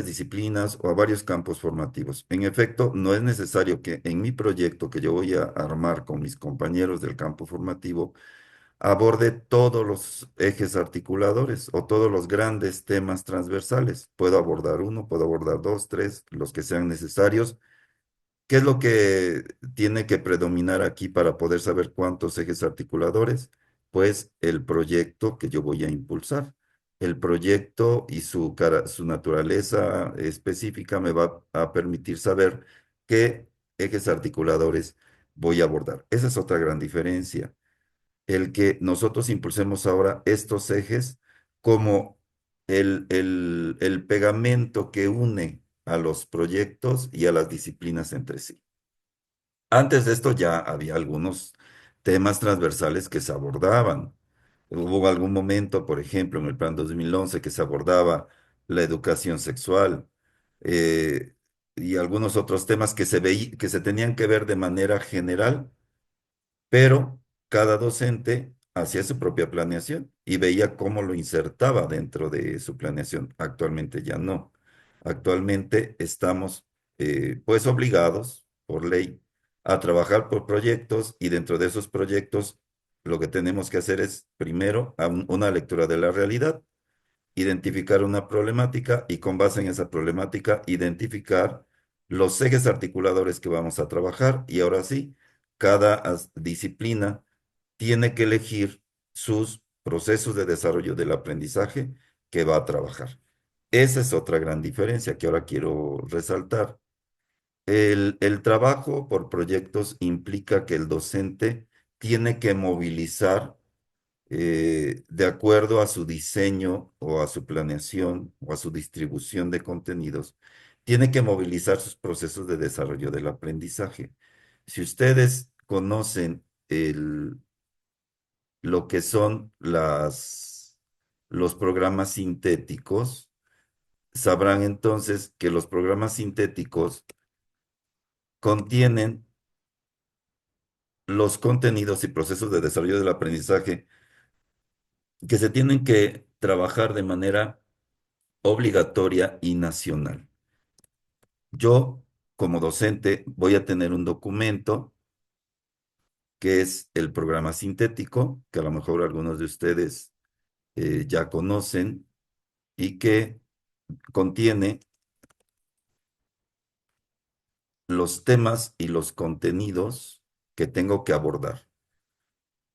disciplinas o a varios campos formativos. En efecto, no es necesario que en mi proyecto que yo voy a armar con mis compañeros del campo formativo aborde todos los ejes articuladores o todos los grandes temas transversales. Puedo abordar uno, puedo abordar dos, tres, los que sean necesarios. ¿Qué es lo que tiene que predominar aquí para poder saber cuántos ejes articuladores? Pues el proyecto que yo voy a impulsar. El proyecto y su naturaleza específica me va a permitir saber qué ejes articuladores voy a abordar. Esa es otra gran diferencia. El que nosotros impulsemos ahora estos ejes como el pegamento que une a los proyectos y a las disciplinas entre sí. Antes de esto ya había algunos temas transversales que se abordaban. Hubo algún momento, por ejemplo, en el Plan 2011 que se abordaba la educación sexual, eh, y algunos otros temas que se tenían que ver de manera general, pero cada docente hacía su propia planeación y veía cómo lo insertaba dentro de su planeación. Actualmente ya no. Actualmente estamos pues obligados por ley a trabajar por proyectos, y dentro de esos proyectos lo que tenemos que hacer es primero una lectura de la realidad, identificar una problemática y con base en esa problemática identificar los ejes articuladores que vamos a trabajar, y ahora sí, cada disciplina tiene que elegir sus procesos de desarrollo del aprendizaje que va a trabajar. Esa es otra gran diferencia que ahora quiero resaltar. El trabajo por proyectos implica que el docente tiene que movilizar, de acuerdo a su diseño o a su planeación o a su distribución de contenidos, tiene que movilizar sus procesos de desarrollo del aprendizaje. Si ustedes conocen lo que son los programas sintéticos, sabrán entonces que los programas sintéticos contienen los contenidos y procesos de desarrollo del aprendizaje que se tienen que trabajar de manera obligatoria y nacional. Yo, como docente, voy a tener un documento que es el programa sintético, que a lo mejor algunos de ustedes ya conocen, y que contiene los temas y los contenidos que tengo que abordar.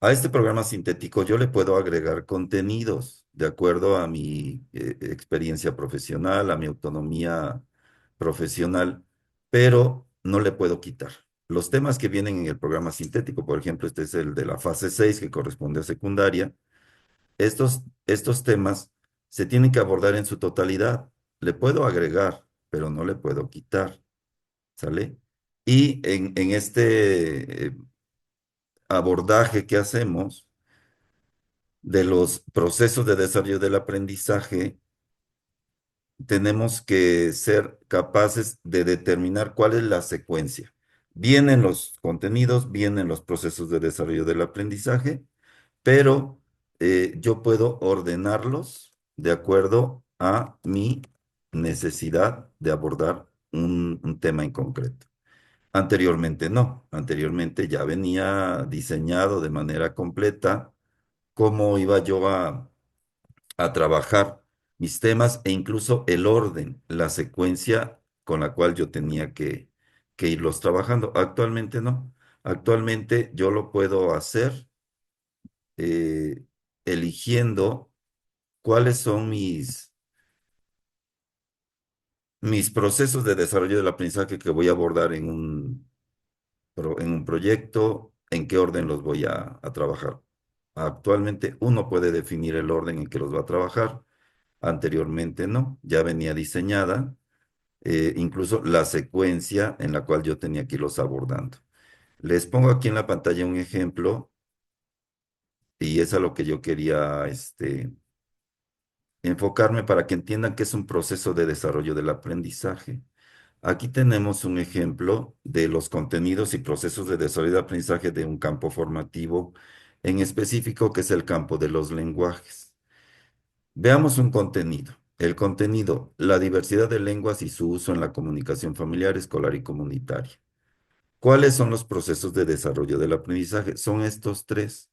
A este programa sintético yo le puedo agregar contenidos de acuerdo a mi experiencia profesional, a mi autonomía profesional, pero no le puedo quitar. Los temas que vienen en el programa sintético, por ejemplo, este es el de la fase 6 que corresponde a secundaria. Estos temas se tienen que abordar en su totalidad. Le puedo agregar, pero no le puedo quitar, ¿sale? Y en este abordaje que hacemos, de los procesos de desarrollo del aprendizaje, tenemos que ser capaces de determinar cuál es la secuencia. Vienen los contenidos, vienen los procesos de desarrollo del aprendizaje, pero yo puedo ordenarlos de acuerdo a mi necesidad de abordar un tema en concreto. Anteriormente no, anteriormente ya venía diseñado de manera completa cómo iba yo a trabajar mis temas e incluso el orden, la secuencia con la cual yo tenía que irlos trabajando. Actualmente no. Actualmente yo lo puedo hacer eh, eligiendo cuáles son mis procesos de desarrollo del aprendizaje que voy a abordar en un proyecto, en qué orden los voy a trabajar. Actualmente uno puede definir el orden en que los va a trabajar. Anteriormente no, ya venía diseñada, incluso la secuencia en la cual yo tenía que irlos abordando. Les pongo aquí en la pantalla un ejemplo y es a lo que yo quería enfocarme para que entiendan que es un proceso de desarrollo del aprendizaje. Aquí tenemos un ejemplo de los contenidos y procesos de desarrollo de aprendizaje de un campo formativo en específico, que es el campo de los lenguajes. Veamos un contenido. El contenido, la diversidad de lenguas y su uso en la comunicación familiar, escolar y comunitaria. ¿Cuáles son los procesos de desarrollo del aprendizaje? Son estos tres.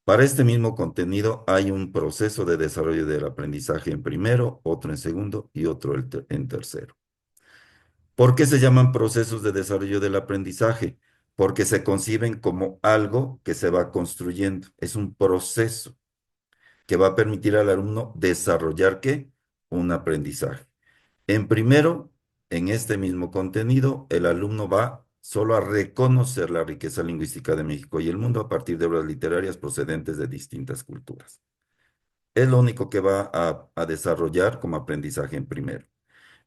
Para este mismo contenido hay un proceso de desarrollo del aprendizaje en primero, otro en segundo y otro en tercero. ¿Por qué se llaman procesos de desarrollo del aprendizaje? Porque se conciben como algo que se va construyendo. Es un proceso que va a permitir al alumno desarrollar ¿qué? Un aprendizaje. En primero, en este mismo contenido, el alumno va solo a reconocer la riqueza lingüística de México y el mundo a partir de obras literarias procedentes de distintas culturas. Es lo único que va a desarrollar como aprendizaje en primero.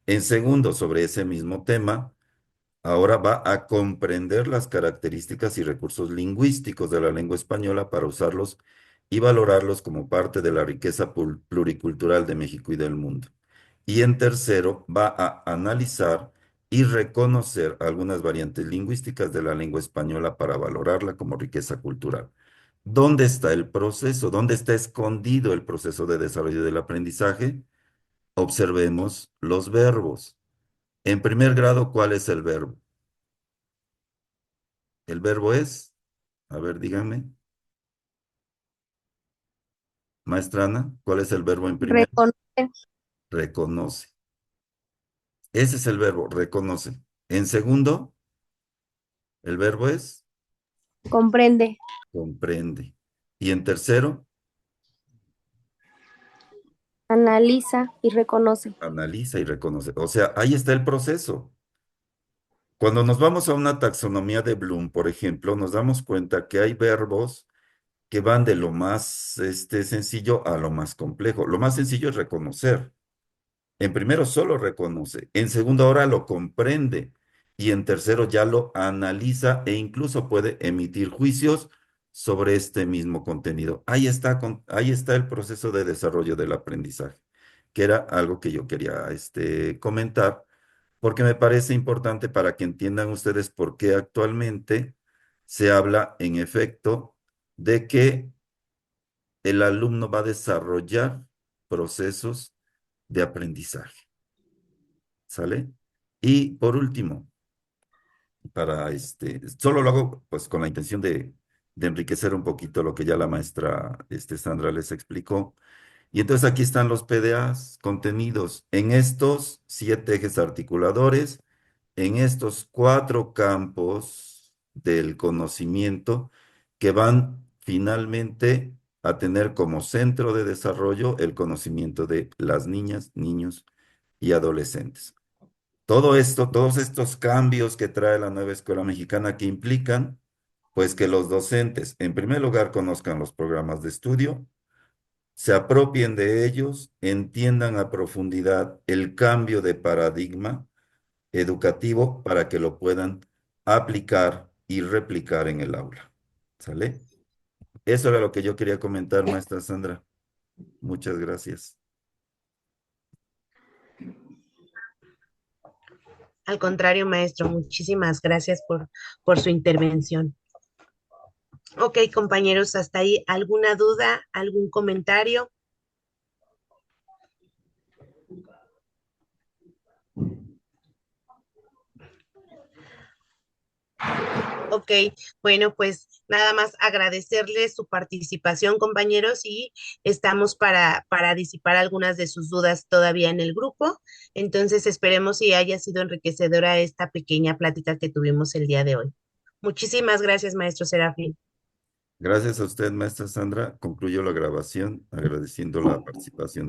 En segundo, sobre ese mismo tema, ahora va a comprender las características y recursos lingüísticos de la lengua española para usarlos y valorarlos como parte de la riqueza pluricultural de México y del mundo. Y en tercero, va a analizar y reconocer algunas variantes lingüísticas de la lengua española para valorarla como riqueza cultural. ¿Dónde está el proceso? ¿Dónde está escondido el proceso de desarrollo del aprendizaje? Observemos los verbos. En primer grado, ¿cuál es el verbo? El verbo es, a ver, díganme, maestra Ana, ¿cuál es el verbo en primer? Reconocer, Reconoce. Ese es el verbo, reconoce. En segundo, el verbo es comprende, comprende. Y en tercero, analiza y reconoce. analiza y reconoce. O sea, ahí está el proceso. Cuando nos vamos a una taxonomía de Bloom, por ejemplo, nos damos cuenta que hay verbos que van de lo más sencillo a lo más complejo. Lo más sencillo es reconocer. En primero solo reconoce, en segundo ahora lo comprende y en tercero ya lo analiza e incluso puede emitir juicios sobre este mismo contenido. Ahí está el proceso de desarrollo del aprendizaje, que era algo que yo quería comentar, porque me parece importante para que entiendan ustedes por qué actualmente se habla en efecto de que el alumno va a desarrollar procesos de aprendizaje. ¿Sale? Y por último, solo lo hago pues con la intención de enriquecer un poquito lo que ya la maestra Sandra les explicó. Y entonces aquí están los PDAs contenidos en estos 7 ejes articuladores, en estos 4 campos del conocimiento que van finalmente a tener como centro de desarrollo el conocimiento de las niñas, niños y adolescentes. Todo esto, todos estos cambios que trae la nueva escuela mexicana que implican, pues que los docentes, en primer lugar, conozcan los programas de estudio, se apropien de ellos, entiendan a profundidad el cambio de paradigma educativo para que lo puedan aplicar y replicar en el aula. ¿Sale? Eso era lo que yo quería comentar, maestra Sandra. Muchas gracias. Al contrario, maestro, muchísimas gracias por su intervención. Ok, compañeros, hasta ahí, ¿alguna duda, algún comentario? Ok, bueno, pues nada más agradecerles su participación, compañeros, y estamos para disipar algunas de sus dudas todavía en el grupo. Entonces, esperemos si haya sido enriquecedora esta pequeña plática que tuvimos el día de hoy. Muchísimas gracias, maestro Serafín. Gracias a usted, maestra Sandra. Concluyo la grabación agradeciendo la participación.